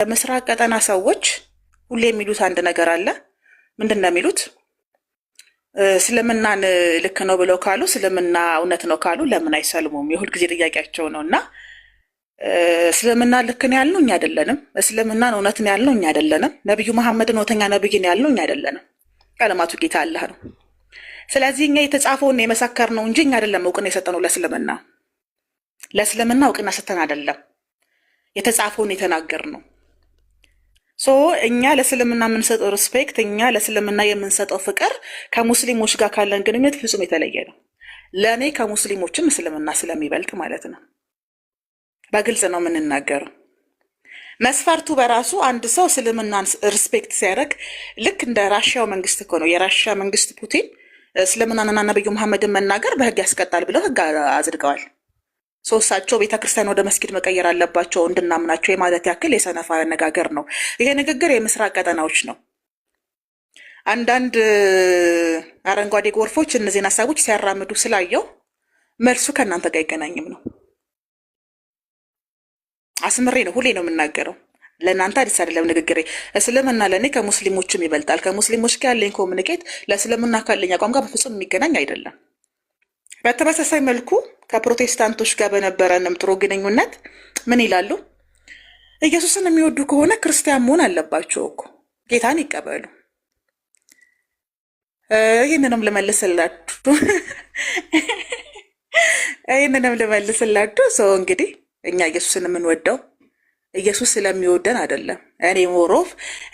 የምስራቅ ቀጠና ሰዎች ሁሌ የሚሉት አንድ ነገር አለ። ምንድን ነው የሚሉት? እስልምናን ልክ ነው ብለው ካሉ፣ እስልምና እውነት ነው ካሉ ለምን አይሰልሙም? የሁል ጊዜ ጥያቄያቸው ነው። እና እስልምና ልክ ነው ያልነው እኛ አይደለንም። እስልምናን እውነት ነው ያልነው እኛ አይደለንም። ነቢዩ መሐመድን እውነተኛ ነብይ ነው ያልነው እኛ አይደለንም። ቀለማቱ ጌታ አላህ ነው። ስለዚህ እኛ የተጻፈውን የመሰከር ነው እንጂ እኛ አይደለም እውቅና የሰጠነው ለእስልምና። ለእስልምና እውቅና ሰጠን አይደለም፣ የተጻፈውን የተናገር ነው። እኛ ለእስልምና የምንሰጠው ሪስፔክት፣ እኛ ለእስልምና የምንሰጠው ፍቅር ከሙስሊሞች ጋር ካለን ግንኙነት ፍጹም የተለየ ነው። ለእኔ ከሙስሊሞችም እስልምና ስለሚበልጥ ማለት ነው። በግልጽ ነው የምንናገረው። መስፈርቱ በራሱ አንድ ሰው እስልምናን ሪስፔክት ሲያደርግ ልክ እንደ ራሽያው መንግስት እኮ ነው። የራሽያ መንግስት ፑቲን እስልምናንና ነብዩ መሐመድን መናገር በህግ ያስቀጣል ብለው ህግ አጽድቀዋል። እሳቸው ቤተክርስቲያን ወደ መስጊድ መቀየር አለባቸው እንድናምናቸው የማለት ያክል የሰነፋ አነጋገር ነው። ይሄ ንግግር የምስራቅ ቀጠናዎች ነው። አንዳንድ አረንጓዴ ጎርፎች እነዚህን ሀሳቦች ሲያራምዱ ስላየው መልሱ ከእናንተ ጋር አይገናኝም ነው። አስምሬ ነው ሁሌ ነው የምናገረው። ለእናንተ አዲስ አይደለም ንግግሬ። እስልምና ለእኔ ከሙስሊሞችም ይበልጣል። ከሙስሊሞች ጋር ያለኝ ኮሚኒኬት ለእስልምና ካለኝ አቋም ጋር በፍጹም የሚገናኝ አይደለም። በተመሳሳይ መልኩ ከፕሮቴስታንቶች ጋር በነበረንም ጥሩ ግንኙነት ምን ይላሉ? ኢየሱስን የሚወዱ ከሆነ ክርስቲያን መሆን አለባቸው እኮ፣ ጌታን ይቀበሉ። ይህንንም ልመልስላችሁ ሰው እንግዲህ እኛ ኢየሱስን የምንወደው ኢየሱስ ስለሚወደን አይደለም። እኔ ሞሮፍ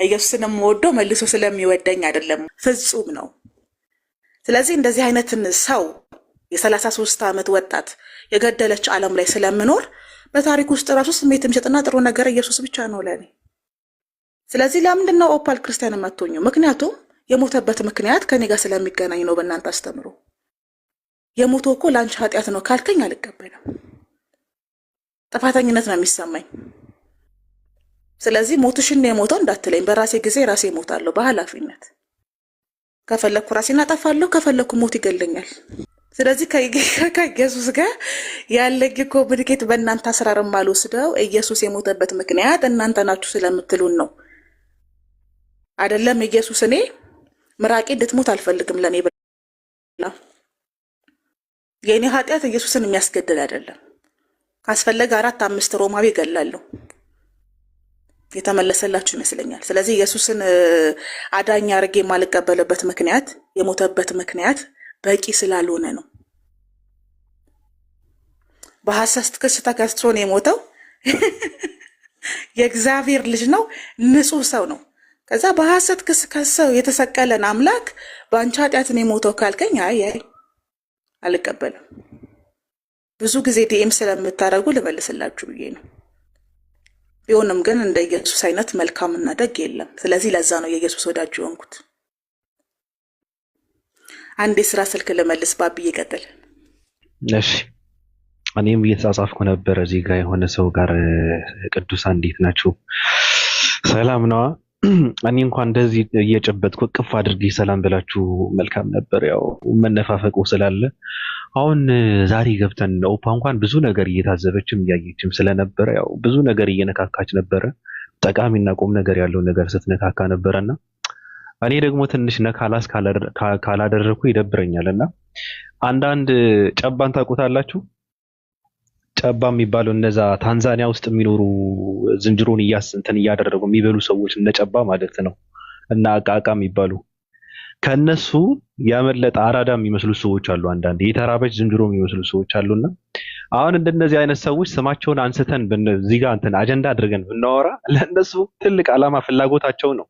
ኢየሱስን የምወደው መልሶ ስለሚወደኝ አይደለም፣ ፍጹም ነው። ስለዚህ እንደዚህ አይነትን ሰው የ33 ዓመት ወጣት የገደለች ዓለም ላይ ስለምኖር በታሪክ ውስጥ ራሱ ስሜት የሚሰጥና ጥሩ ነገር ኢየሱስ ብቻ ነው ለእኔ። ስለዚህ ለምንድን ነው ኦፓል ክርስቲያን መቶኙ? ምክንያቱም የሞተበት ምክንያት ከኔ ጋር ስለሚገናኝ ነው። በእናንተ አስተምሮ የሞተው እኮ ለአንቺ ኃጢአት ነው ካልከኝ አልቀበልም። ጥፋተኝነት ነው የሚሰማኝ። ስለዚህ ሞትሽን ነው የሞተው እንዳትለኝ፣ በራሴ ጊዜ ራሴ እሞታለሁ በኃላፊነት። ከፈለኩ ራሴን አጠፋለሁ፣ ከፈለኩ ሞት ይገለኛል። ስለዚህ ከኢየሱስ ጋር ያለኝ ኮሚኒኬት በእናንተ አስራርም አልወስደው። ኢየሱስ የሞተበት ምክንያት እናንተ ናችሁ ስለምትሉን ነው አይደለም። ኢየሱስ እኔ ምራቄ እንድትሞት አልፈልግም ለኔ ብላ የኔ ኃጢአት ኢየሱስን የሚያስገድል አይደለም። ካስፈለገ 4-5 ሮማዊ ገላለሁ። የተመለሰላችሁ ይመስለኛል። ስለዚህ ኢየሱስን አዳኝ አድርጌ የማልቀበልበት ምክንያት የሞተበት ምክንያት በቂ ስላልሆነ ነው። በሐሰት ክስ ተከሶ ነው የሞተው። የእግዚአብሔር ልጅ ነው፣ ንጹህ ሰው ነው። ከዛ በሐሰት ክስ ከሰው የተሰቀለን አምላክ በአንቺ ኃጢአት ነው የሞተው ካልከኝ አይ አልቀበልም። ብዙ ጊዜ ዲኤም ስለምታደርጉ ልመልስላችሁ ብዬ ነው። ቢሆንም ግን እንደ ኢየሱስ አይነት መልካምና ደግ የለም። ስለዚህ ለዛ ነው የኢየሱስ ወዳጅ የሆንኩት። አንድ የስራ ስልክ ልመልስ። ባብዬ ይቀጥል። እሺ፣ እኔም እየተጻጻፍኩ ነበር እዚህ ጋር የሆነ ሰው ጋር። ቅዱሳን እንዴት ናችሁ? ሰላም ነዋ። እኔ እንኳን እንደዚህ እየጨበጥኩ ቅፍ አድርጌ ሰላም ብላችሁ መልካም ነበር። ያው መነፋፈቁ ስላለ አሁን ዛሬ ገብተን ኦፓ እንኳን ብዙ ነገር እየታዘበችም እያየችም ስለነበረ ያው ብዙ ነገር እየነካካች ነበረ። ጠቃሚና ቁም ነገር ያለው ነገር ስትነካካ ነበረና እኔ ደግሞ ትንሽ ነካላስ ካላደረኩ ይደብረኛልና አንዳንድ ጨባን ታውቁታላችሁ? ጨባ የሚባለው እነዛ ታንዛኒያ ውስጥ የሚኖሩ ዝንጀሮን እንትን እያደረጉ የሚበሉ ሰዎች እነ ጨባ ማለት ነው። እና አቃቃ የሚባሉ ከነሱ ያመለጠ አራዳ የሚመስሉ ሰዎች አሉ። አንዳንድ የተራበች ዝንጀሮ የሚመስሉ ሰዎች አሉና አሁን እንደነዚህ አይነት ሰዎች ስማቸውን አንስተን በዚህ ጋር እንትን አጀንዳ አድርገን ብናወራ ለነሱ ትልቅ ዓላማ ፍላጎታቸው ነው።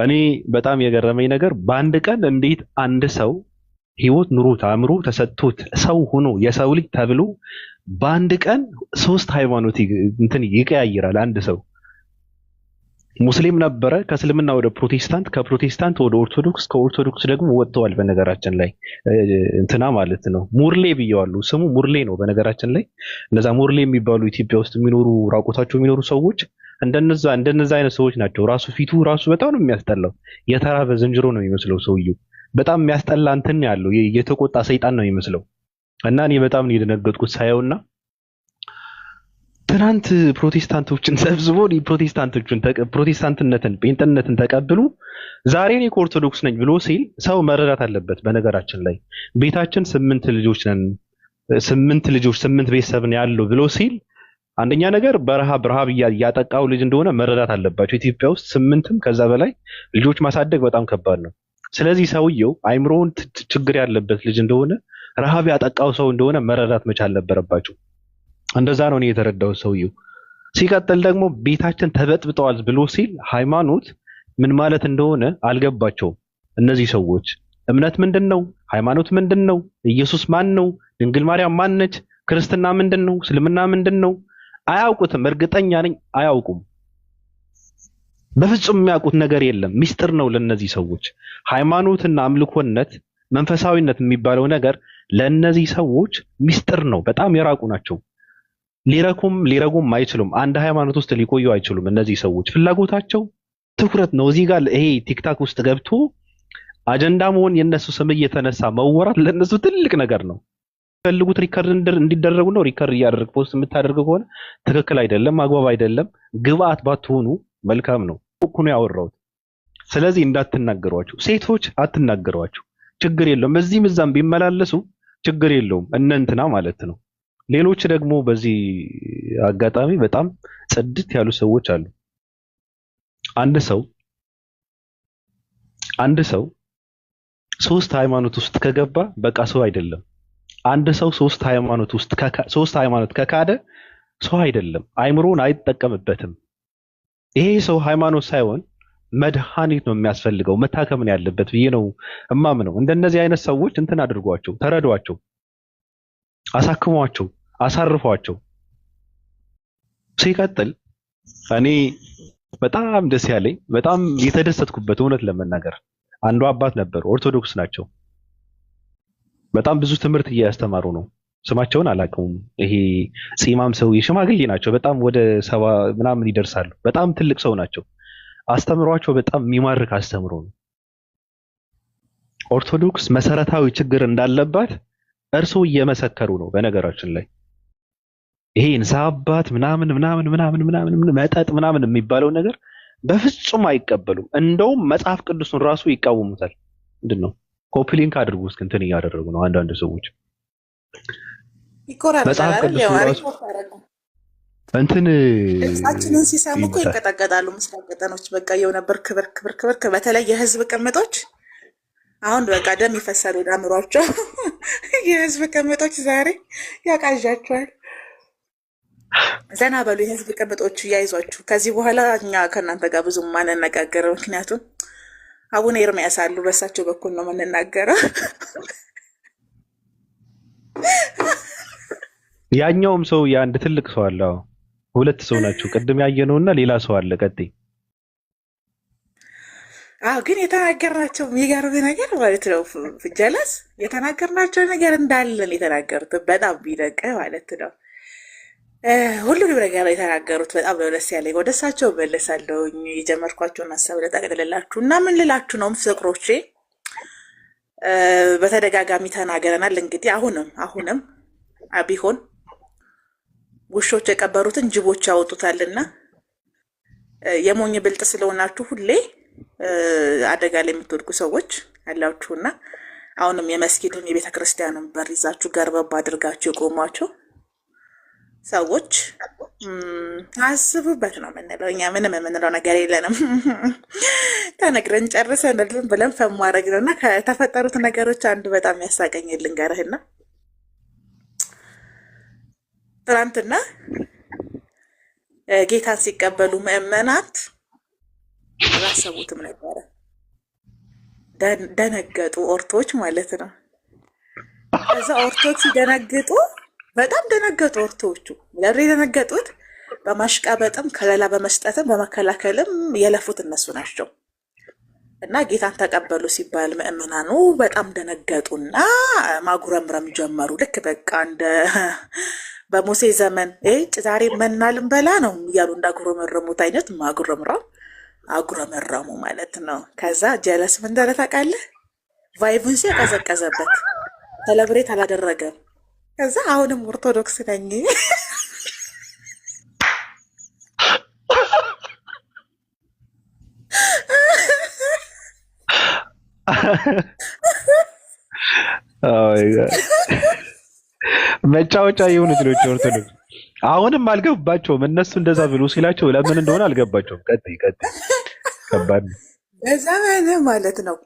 እኔ በጣም የገረመኝ ነገር በአንድ ቀን እንዴት አንድ ሰው ህይወት ኑሮት አእምሮ ተሰጥቶት ሰው ሆኖ የሰው ልጅ ተብሎ በአንድ ቀን 3 ሃይማኖት እንትን ይቀያይራል። አንድ ሰው ሙስሊም ነበረ፣ ከእስልምና ወደ ፕሮቴስታንት፣ ከፕሮቴስታንት ወደ ኦርቶዶክስ፣ ከኦርቶዶክስ ደግሞ ወጥተዋል። በነገራችን ላይ እንትና ማለት ነው ሙርሌ ብየዋለሁ። ስሙ ሙርሌ ነው በነገራችን ላይ። እነዛ ሙርሌ የሚባሉ ኢትዮጵያ ውስጥ የሚኖሩ ራቆታቸው የሚኖሩ ሰዎች እንደነዛ አይነት ሰዎች ናቸው። ራሱ ፊቱ ራሱ በጣም ነው የሚያስጠላው። የተራበ ዝንጀሮ ነው የሚመስለው ሰውየው። በጣም የሚያስጠላ እንትን ያለው የተቆጣ ሰይጣን ነው የሚመስለው። እና እኔ በጣም ነው የደነገጥኩት ሳየውና ትናንት ፕሮቴስታንቶችን ሰብስቦ ፕሮቴስታንትነትን ጴንጥነትን ተቀብሉ ዛሬ እኔ ኦርቶዶክስ ነኝ ብሎ ሲል ሰው መረዳት አለበት። በነገራችን ላይ ቤታችን 8 ልጆች ነን፣ 8 ልጆች 8 ቤተሰብን ያለው ብሎ ሲል አንደኛ ነገር ረሃብ እያጠቃው ልጅ እንደሆነ መረዳት አለባቸው። ኢትዮጵያ ውስጥ 8ም ከዛ በላይ ልጆች ማሳደግ በጣም ከባድ ነው። ስለዚህ ሰውየው አይምሮውን ችግር ያለበት ልጅ እንደሆነ ረሃብ ያጠቃው ሰው እንደሆነ መረዳት መቻል ነበረባቸው። እንደዛ ነው እኔ የተረዳሁት ሰውየው። ሲቀጥል ደግሞ ቤታችን ተበጥብጠዋል ብሎ ሲል ሃይማኖት ምን ማለት እንደሆነ አልገባቸውም። እነዚህ ሰዎች እምነት ምንድን ነው? ሃይማኖት ምንድን ነው? ኢየሱስ ማን ነው? ድንግል ማርያም ማን ነች? ክርስትና ምንድን ነው? እስልምና ምንድን ነው? አያውቁትም። እርግጠኛ ነኝ አያውቁም። በፍጹም የሚያውቁት ነገር የለም። ሚስጥር ነው ለነዚህ ሰዎች። ሃይማኖትና አምልኮነት፣ መንፈሳዊነት የሚባለው ነገር ለነዚህ ሰዎች ሚስጥር ነው። በጣም የራቁ ናቸው። ሊረጉም አይችሉም። አንድ ሃይማኖት ውስጥ ሊቆዩ አይችሉም። እነዚህ ሰዎች ፍላጎታቸው ትኩረት ነው። እዚህ ጋር ይሄ ቲክታክ ውስጥ ገብቶ አጀንዳ መሆን፣ የነሱ ስም እየተነሳ መወራት ለነሱ ትልቅ ነገር ነው። ፈልጉት ሪከርድ እንዲደረጉ ነው። ሪከርድ እያደረግ ፖስት የምታደርገው ከሆነ ትክክል አይደለም፣ አግባብ አይደለም። ግብአት ባትሆኑ መልካም ነው እኮ ነው ያወራሁት። ስለዚህ እንዳትናገሯቸው፣ ሴቶች አትናገሯቸው። ችግር የለውም። እዚህም እዛም ቢመላለሱ ችግር የለውም። እነ እንትና ማለት ነው። ሌሎች ደግሞ በዚህ አጋጣሚ በጣም ጽድት ያሉ ሰዎች አሉ። አንድ ሰው 3 ሃይማኖት ውስጥ ከገባ በቃ ሰው አይደለም። አንድ ሰው 3 ሃይማኖት ከካደ ሰው አይደለም። አይምሮን አይጠቀምበትም። ይሄ ሰው ሃይማኖት ሳይሆን መድኃኒት ነው የሚያስፈልገው፣ መታከም ነው ያለበት ብዬ ነው እማምነው። እንደነዚህ አይነት ሰዎች እንትን አድርጓቸው፣ ተረዷቸው፣ አሳክሟቸው፣ አሳርፏቸው። ሲቀጥል እኔ በጣም ደስ ያለኝ በጣም የተደሰትኩበት እውነት ለመናገር አንዱ አባት ነበሩ፣ ኦርቶዶክስ ናቸው። በጣም ብዙ ትምህርት እያስተማሩ ነው። ስማቸውን አላውቀውም። ይሄ ጺማም ሰው የሽማግሌ ናቸው። በጣም ወደ 70 ምናምን ይደርሳሉ። በጣም ትልቅ ሰው ናቸው። አስተምሯቸው በጣም የሚማርክ አስተምሮ ነው። ኦርቶዶክስ መሰረታዊ ችግር እንዳለባት እርስዎ እየመሰከሩ ነው። በነገራችን ላይ ይሄ ንስሐ አባት ምናምን ምናምን ምናምን ምናምን መጠጥ ምናምን የሚባለው ነገር በፍጹም አይቀበሉም። እንደውም መጽሐፍ ቅዱስን ራሱ ይቃወሙታል። ምንድን ነው ኮፒ ሊንክ አድርጉ እስኪ እንትን እያደረጉ ነው አንዳንድ ሰዎች መጽሐፍ ቅዱስ ራሱ እንትን ድምጻችንን ሲሰሙ እኮ ይንቀጠቀጣሉ። ምስራቅ ቀጠኖች በቃ የው ነበር ክብር ክብር ክብር። በተለይ የህዝብ ቅምጦች አሁን በቃ ደም ይፈሳል ወደ አእምሯቸው። የህዝብ ቅምጦች ዛሬ ያቃዣቸዋል። ዘና በሉ የህዝብ ቅምጦች፣ እያይዟችሁ። ከዚህ በኋላ እኛ ከእናንተ ጋር ብዙ ማንነጋገር፣ ምክንያቱም አቡነ ኤርሚያስ አሉ፣ በእሳቸው በኩል ነው የምንናገረው። ያኛውም ሰው የአንድ ትልቅ ሰው አለ። ሁለት ሰው ናቸው። ቅድም ያየነውና ሌላ ሰው አለ። ቀጥይ። አዎ ግን የተናገርናቸው የሚገርም ነገር ማለት ነው። ጀለስ የተናገርናቸው ነገር እንዳለን የተናገሩት በጣም ቢደቀ ማለት ነው። ሁሉንም ነገር የተናገሩት በጣም ነው ደስ ያለኝ። ወደ እሳቸው መለሳለሁ። የጀመርኳቸውን ሀሳብ ልጠቅልላችሁ እና ምን ልላችሁ ነው ፍቅሮቼ፣ በተደጋጋሚ ተናገረናል። እንግዲህ አሁንም ቢሆን ውሾች የቀበሩትን ጅቦች ያወጡታልና የሞኝ ብልጥ ስለሆናችሁ ሁሌ አደጋ ላይ የምትወድቁ ሰዎች አላችሁና አሁንም የመስጊዱን የቤተ ክርስቲያኑን በር ይዛችሁ ገርበብ አድርጋችሁ የቆሟቸው ሰዎች አስቡበት ነው የምንለው። እኛ ምንም የምንለው ነገር የለንም። ተነግረን ጨርሰን ብለን ፈማረግ ነው እና ከተፈጠሩት ነገሮች አንዱ በጣም ያሳቀኝ ልንገርህና ትናንትና ጌታን ሲቀበሉ ምዕመናት አላሰቡትም ነበረ። ደነገጡ፣ ኦርቶች ማለት ነው። ከዛ ኦርቶች ሲደነግጡ በጣም ደነገጡ። ኦርቶዎቹ ለምን የደነገጡት? በማሽቃበጥም ከለላ በመስጠትም በመከላከልም የለፉት እነሱ ናቸው። እና ጌታን ተቀበሉ ሲባል ምዕመናኑ በጣም ደነገጡና ማጉረምረም ጀመሩ። ልክ በቃ እንደ በሙሴ ዘመን ዛሬ መና ልንበላ ነው እያሉ እንዳጉረመረሙት አይነት አጉረመረሙ ማለት ነው። ከዛ ጀለስ ምን እንዳለ ታውቃለህ? ቫይቡን ቀዘቀዘበት፣ ሰለብሬት አላደረገም። ከዛ አሁንም ኦርቶዶክስ ነኝ መጫወቻ የሆኑት ልጆች ኦርቶዶክስ አሁንም አልገባቸውም። እነሱ እንደዛ ብሎ ሲላቸው ለምን እንደሆነ አልገባቸውም። ቀጥይ ቀጥይ። ከባድ ነው። በዘመን ማለት ነው።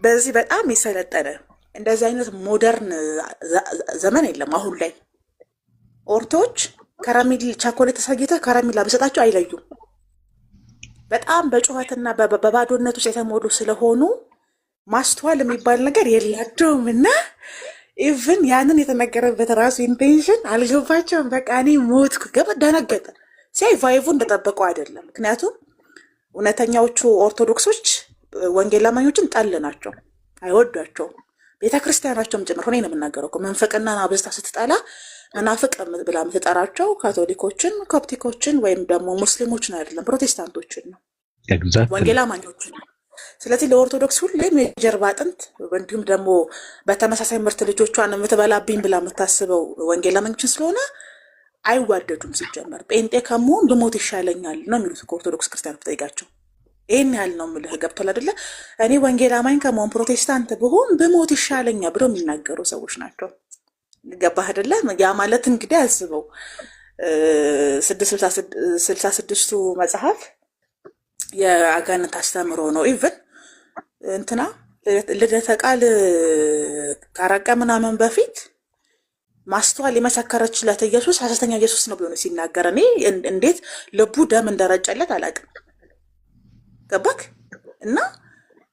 በዚህ በጣም የሰለጠነ እንደዚህ አይነት ሞደርን ዘመን የለም አሁን ላይ። ኦርቶች ከረሚል ቻኮሌት ተሳጊተ ከረሚላ በሰጣቸው አይለዩም። በጣም በጩኸትና በባዶነት ውስጥ የተሞሉ ስለሆኑ ማስተዋል የሚባል ነገር የላቸውም። እና ኢቭን ያንን የተነገረበት ራሱ ኢንቴንሽን አልገባቸውም። በቃ እኔ ሞትኩ። ደነገጠ ሲያይ ቫይቡ እንደጠበቀው አይደለም። ምክንያቱም እውነተኛዎቹ ኦርቶዶክሶች ወንጌል አማኞችን ጠል ናቸው፣ አይወዷቸውም። ቤተክርስቲያናቸውም ጭምር ሆነ ነው የምናገረው። መንፈቅና አብዝታ ስትጠላ መናፍቅ ብላ የምትጠራቸው ካቶሊኮችን፣ ኮፕቲኮችን ወይም ደግሞ ሙስሊሞችን አይደለም ፕሮቴስታንቶችን ነው፣ ወንጌል አማኞችን ነው። ስለዚህ ለኦርቶዶክስ ሁሌም የጀርባ አጥንት እንዲሁም ደግሞ በተመሳሳይ ምርት ልጆቿን የምትበላብኝ ብላ የምታስበው ወንጌል አማኞችን ስለሆነ አይዋደዱም። ሲጀመር ጴንጤ ከመሆን ብሞት ይሻለኛል ነው የሚሉት ከኦርቶዶክስ ክርስቲያን ብጠይቃቸው። ይህን ያህል ነው የምልህ። ገብቶሃል አይደለ? እኔ ወንጌል አማኝ ከመሆን ፕሮቴስታንት ብሆን ብሞት ይሻለኛል ብሎ የሚናገሩ ሰዎች ናቸው። ገባህ አይደለ? ያ ማለት እንግዲህ አስበው 666ቱ መጽሐፍ የአጋንንት አስተምሮ ነው። ኢቭን እንትና ልደተ ቃል ካረቀ ምናምን በፊት ማስተዋል የመሰከረችለት ኢየሱስ ሐሰተኛ ኢየሱስ ነው ብሎ ነው ሲናገር። እኔ እንዴት ልቡ ደም እንደረጨለት አላውቅም። ገባክ? እና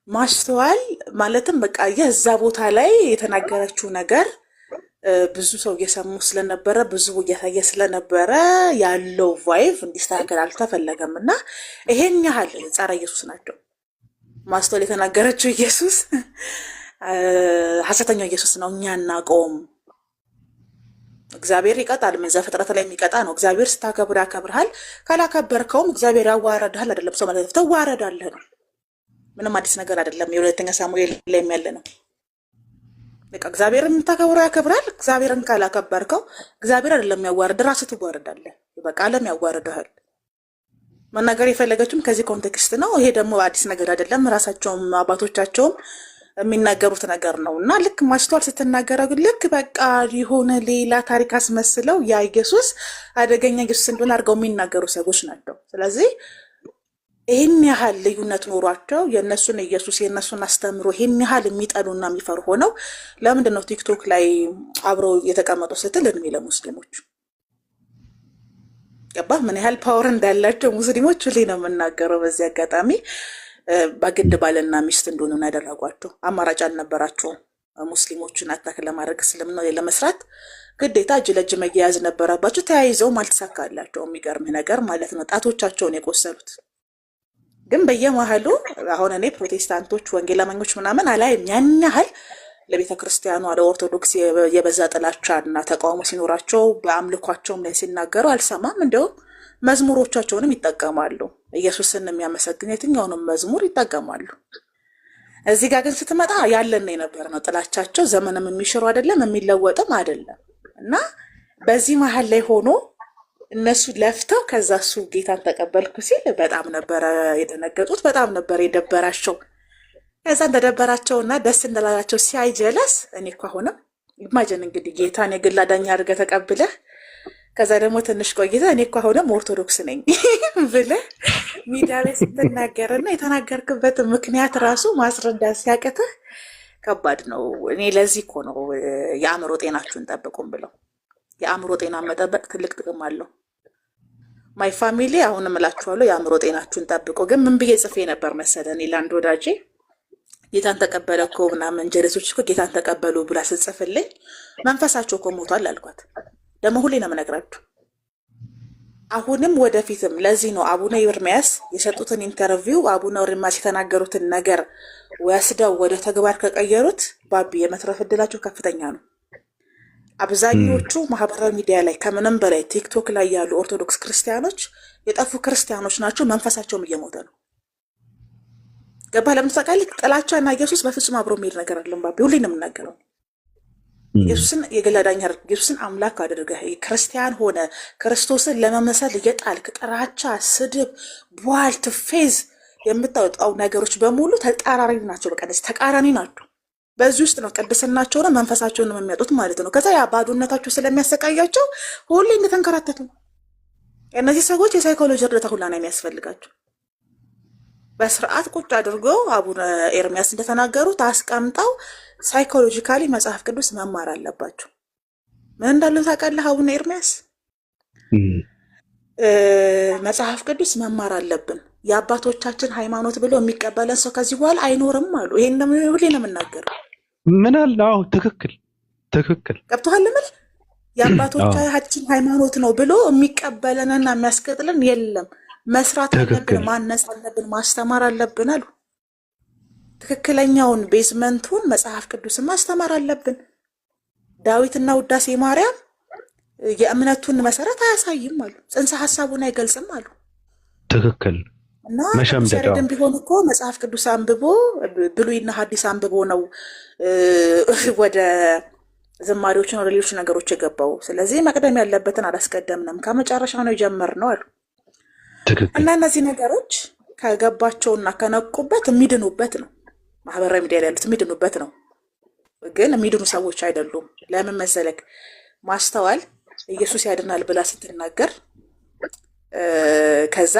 ማስተዋል ማለትም በቃ የዛ ቦታ ላይ የተናገረችው ነገር ብዙ ሰው እየሰሙ ስለነበረ ብዙ እያሳየ ስለነበረ ያለው ቫይቭ እንዲስተካከል አልተፈለገም። እና ይሄን ያህል ጸረ ኢየሱስ ናቸው። ማስተዋል የተናገረችው ኢየሱስ ሐሰተኛው ኢየሱስ ነው፣ እኛ እናውቀውም። እግዚአብሔር ይቀጣል። ዘፍጥረት ላይ የሚቀጣ ነው። እግዚአብሔር ስታከብር ያከብርሃል፣ ካላከበርከውም እግዚአብሔር ያዋረድሃል። አይደለም ሰው ማለት ተዋረዳለህ ነው። ምንም አዲስ ነገር አይደለም። የሁለተኛ ሳሙኤል ላይ ያለ ነው። በቃ እግዚአብሔርን የምታከብረው ያከብራል። እግዚአብሔርን ካላከበርከው እግዚአብሔር አይደለም ያዋረድ፣ ራስህ ትዋረዳለህ። በቃ ዓለም ያዋረድሃል። መናገር የፈለገችም ከዚህ ኮንቴክስት ነው። ይሄ ደግሞ አዲስ ነገር አይደለም። ራሳቸውም አባቶቻቸውም የሚናገሩት ነገር ነው። እና ልክ ማስተዋል ስትናገረው ልክ በቃ የሆነ ሌላ ታሪክ አስመስለው ያ ኢየሱስ አደገኛ ኢየሱስ እንደሆነ አድርገው የሚናገሩ ሰዎች ናቸው። ስለዚህ ይህን ያህል ልዩነት ኖሯቸው የእነሱን ኢየሱስ የእነሱን አስተምሮ ይህን ያህል የሚጠሉና የሚፈሩ ሆነው ለምንድን ነው ቲክቶክ ላይ አብረው የተቀመጡ ስትል እድሜ ለሙስሊሞች ገባ ምን ያህል ፓወር እንዳላቸው ሙስሊሞች ሁሌ ነው የምናገረው። በዚህ አጋጣሚ በግድ ባልና ሚስት እንደሆኑ ያደረጓቸው አማራጭ አልነበራቸውም። ሙስሊሞችን አታክ ለማድረግ እስልምና ለመስራት ግዴታ እጅ ለእጅ መያያዝ ነበረባቸው። ተያይዘውም አልተሳካላቸው። የሚገርምህ ነገር ማለት ነው ጣቶቻቸውን የቆሰሉት። ግን በየመሃሉ አሁን እኔ ፕሮቴስታንቶች ወንጌል አማኞች ምናምን አላይም ያን ያህል ለቤተ ክርስቲያኗ ለኦርቶዶክስ የበዛ ጥላቻና ተቃውሞ ሲኖራቸው በአምልኳቸውም ላይ ሲናገሩ አልሰማም። እንዲያውም መዝሙሮቻቸውንም ይጠቀማሉ። ኢየሱስን የሚያመሰግን የትኛውንም መዝሙር ይጠቀማሉ። እዚህ ጋር ግን ስትመጣ ያለን የነበረ ነው ጥላቻቸው። ዘመንም የሚሽሩ አይደለም የሚለወጥም አይደለም። እና በዚህ መሀል ላይ ሆኖ እነሱ ለፍተው ከዛ እሱ ጌታን ተቀበልኩ ሲል በጣም ነበረ የደነገጡት፣ በጣም ነበር የደበራቸው። ከዛ እንደደበራቸውና ደስ እንደላላቸው ሲያይ ጀለስ እኔ እኮ አሁንም ኢማጅን እንግዲህ ጌታን የግል አዳኝ አድርገህ ተቀብለህ ከዛ ደግሞ ትንሽ ቆይተህ እኔ እኮ አሁንም ኦርቶዶክስ ነኝ ብለህ ሚዲያ ላይ ስትናገርና የተናገርክበት ምክንያት ራሱ ማስረዳት ሲያቅትህ ከባድ ነው። እኔ ለዚህ እኮ ነው የአእምሮ ጤናችሁን ጠብቁም ብለው። የአእምሮ ጤና መጠበቅ ትልቅ ጥቅም አለው። ማይ ፋሚሊ አሁንም እላችኋለሁ የአእምሮ ጤናችሁን ጠብቁ። ግን ምን ብዬ ጽፌ ነበር መሰለህ? እኔ ለአንድ ወዳጄ ጌታን ተቀበለ እኮ ምናምን ጀለሶች እኮ ጌታን ተቀበሉ ብላ ስትጽፍልኝ መንፈሳቸው እኮ ሞቷል አልኳት። ደግሞ ሁሌ ነው የምነግራችሁ አሁንም ወደፊትም። ለዚህ ነው አቡነ ኤርምያስ የሰጡትን ኢንተርቪው አቡነ ኤርምያስ የተናገሩትን ነገር ወስደው ወደ ተግባር ከቀየሩት ባቢ የመትረፍ እድላቸው ከፍተኛ ነው። አብዛኞቹ ማህበራዊ ሚዲያ ላይ ከምንም በላይ ቲክቶክ ላይ ያሉ ኦርቶዶክስ ክርስቲያኖች የጠፉ ክርስቲያኖች ናቸው። መንፈሳቸውም እየሞተ ነው። ገባ? ለምሳሌ ጥላቻና ኢየሱስ በፍጹም አብሮ የሚሄድ ነገር አይደለም። ባቢ ሁሌ ነው የምናገረው። ኢየሱስን የግል አዳኝ አድርገህ ኢየሱስን አምላክ አድርገህ ክርስቲያን ሆነ ክርስቶስን ለመመሰል እየጣልክ ጥላቻ፣ ስድብ፣ ቧልት፣ ፌዝ የምታወጣው ነገሮች በሙሉ ተቃራኒ ናቸው። በቃ ተቃራኒ ናቸው። በዚህ ውስጥ ነው ቅድስናቸውን መንፈሳቸውን የሚያጡት ማለት ነው። ከዛ ያ ባዶነታቸው ስለሚያሰቃያቸው ሁሌ እንደተንከራተቱ እነዚህ ሰዎች የሳይኮሎጂ እርዳታ ሁላ ነው የሚያስፈልጋቸው። በስርዓት ቁጭ አድርገው አቡነ ኤርሚያስ እንደተናገሩት አስቀምጠው ሳይኮሎጂካሊ መጽሐፍ ቅዱስ መማር አለባቸው። ምን እንዳለን ታውቃለህ? አቡነ ኤርሚያስ መጽሐፍ ቅዱስ መማር አለብን፣ የአባቶቻችን ሃይማኖት ብሎ የሚቀበለን ሰው ከዚህ በኋላ አይኖርም አሉ። ይሄን ሁሌ ነው የምናገረው። ምን አለ? አዎ ትክክል ገብቶሃል? ምን የአባቶቻችን ሃይማኖት ነው ብሎ የሚቀበለንና የሚያስቀጥልን የለም። መስራት አለብን፣ ማነጽ አለብን፣ ማስተማር አለብን አሉ። ትክክለኛውን ቤዝመንቱን መጽሐፍ ቅዱስን ማስተማር አለብን። ዳዊትና ውዳሴ ማርያም የእምነቱን መሰረት አያሳይም አሉ። ጽንሰ ሐሳቡን አይገልጽም አሉ። ትክክል እና መሸምደድም ቢሆን እኮ መጽሐፍ ቅዱስ አንብቦ ብሉይና ሐዲስ አንብቦ ነው ወደ ዝማሬዎችን ወደ ሌሎች ነገሮች የገባው። ስለዚህ መቅደም ያለበትን አላስቀደምንም፣ ከመጨረሻው ነው የጀመርነው አሉ። እና እነዚህ ነገሮች ከገባቸውና ከነቁበት የሚድኑበት ነው። ማህበራዊ ሚዲያ ላይ ያሉት የሚድኑበት ነው። ግን የሚድኑ ሰዎች አይደሉም። ለምን መሰለክ? ማስተዋል ኢየሱስ ያድናል ብላ ስትናገር ከዛ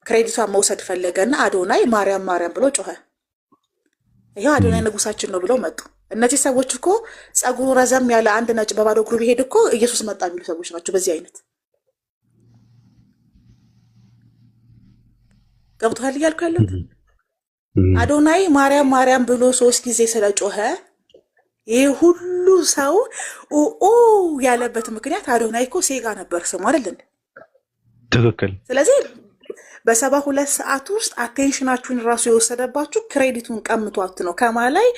ክሬዲቷን መውሰድ ፈለገና አዶናይ ማርያም ማርያም ብሎ ጮኸ። ይሄው አዶናይ ንጉሳችን ነው ብለው መጡ። እነዚህ ሰዎች እኮ ጸጉሩ ረዘም ያለ አንድ ነጭ በባዶ እግሩ ቢሄድ እኮ ኢየሱስ መጣ የሚሉ ሰዎች ናቸው። በዚህ አይነት ገብቶሃል እያልኩ ያለሁት? አዶናይ ማርያም ማርያም ብሎ 3 ጊዜ ስለጮኸ ይህ ሁሉ ሰው ኦ ያለበት ምክንያት አዶናይ እኮ ሴጋ ነበር ስሙ አይደል? ትክክል። ስለዚህ በ72 ሰዓት ውስጥ አቴንሽናችሁን ራሱ የወሰደባችሁ ክሬዲቱን ቀምቷት ነው። ከማላይ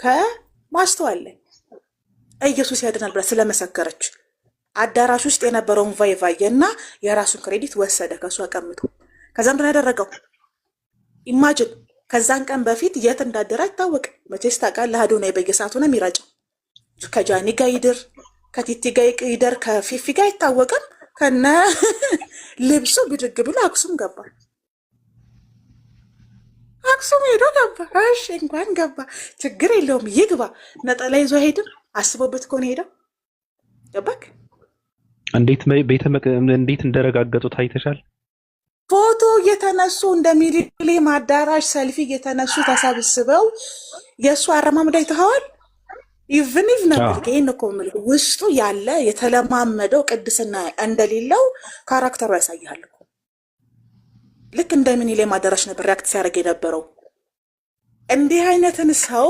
ከማስተዋል ላይ ኢየሱስ ያድናል ብላ ስለመሰከረች አዳራሽ ውስጥ የነበረውን ቫይቫይና የራሱን ክሬዲት ወሰደ ከሷ ቀምቶ። ከዛ ምንድን ያደረገው? ኢማጂን ከዛን ቀን በፊት የት እንዳደረ አይታወቅም። መቼስ ታውቃለህ፣ አዶናይ በየሰዓቱ ነው የሚራጨው። ከጃኒ ጋር ይድር፣ ከቲቲ ጋር ይደር፣ ከፊፊ ጋር አይታወቅም። ከነ ልብሱ ብድግ ብሎ አክሱም ገባ። አክሱም ሄዶ ገባ። እሺ እንኳን ገባ ችግር የለውም ይግባ። ነጠላ ይዞ ሄድም አስቦበት ከሆነ ሄደው ገባክ። እንዴት እንደረጋገጡት አይተሻል? ፎቶ እየተነሱ እንደ ሚሊኒየም አዳራሽ ሰልፊ እየተነሱ ተሰብስበው የእሱ አረማመድ አይተኸዋል? ኢቭን ነበር። ይህን እኮ የምልህ ውስጡ ያለ የተለማመደው ቅድስና እንደሌለው ካራክተሩ ያሳይሃል እኮ። ልክ እንደ ሚሊኒየም አዳራሽ ነበር ሪያክት ሲያደርግ የነበረው። እንዲህ አይነትን ሰው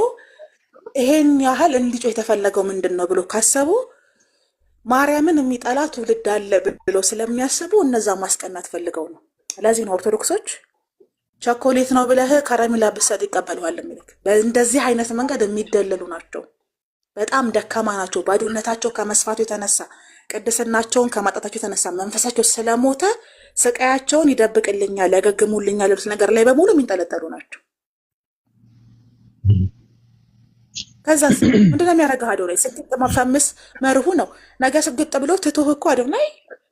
ይሄን ያህል እንዲጮህ የተፈለገው ምንድን ነው ብሎ ካሰቡ ማርያምን የሚጠላ ትውልድ አለ ብሎ ስለሚያስቡ እነዛ ማስቀናት ፈልገው ነው። ለዚህ ነው ኦርቶዶክሶች ቸኮሌት ነው ብለህ ከረሜላ ብትሰጥ ይቀበሉሃል የሚልክ። በእንደዚህ አይነት መንገድ የሚደለሉ ናቸው። በጣም ደካማ ናቸው። ባዶነታቸው ከመስፋቱ የተነሳ ቅድስናቸውን ከማጣታቸው የተነሳ መንፈሳቸው ስለሞተ ስቃያቸውን ይደብቅልኛል፣ ያገግሙልኛል ያሉት ነገር ላይ በሙሉ የሚንጠለጠሉ ናቸው። ከዛ ምንድነው የሚያደርገው? አዶናይ ስግጥ መፈምስ መርሁ ነው። ነገ ስግጥ ብሎ ትቶህ እኮ አዶናይ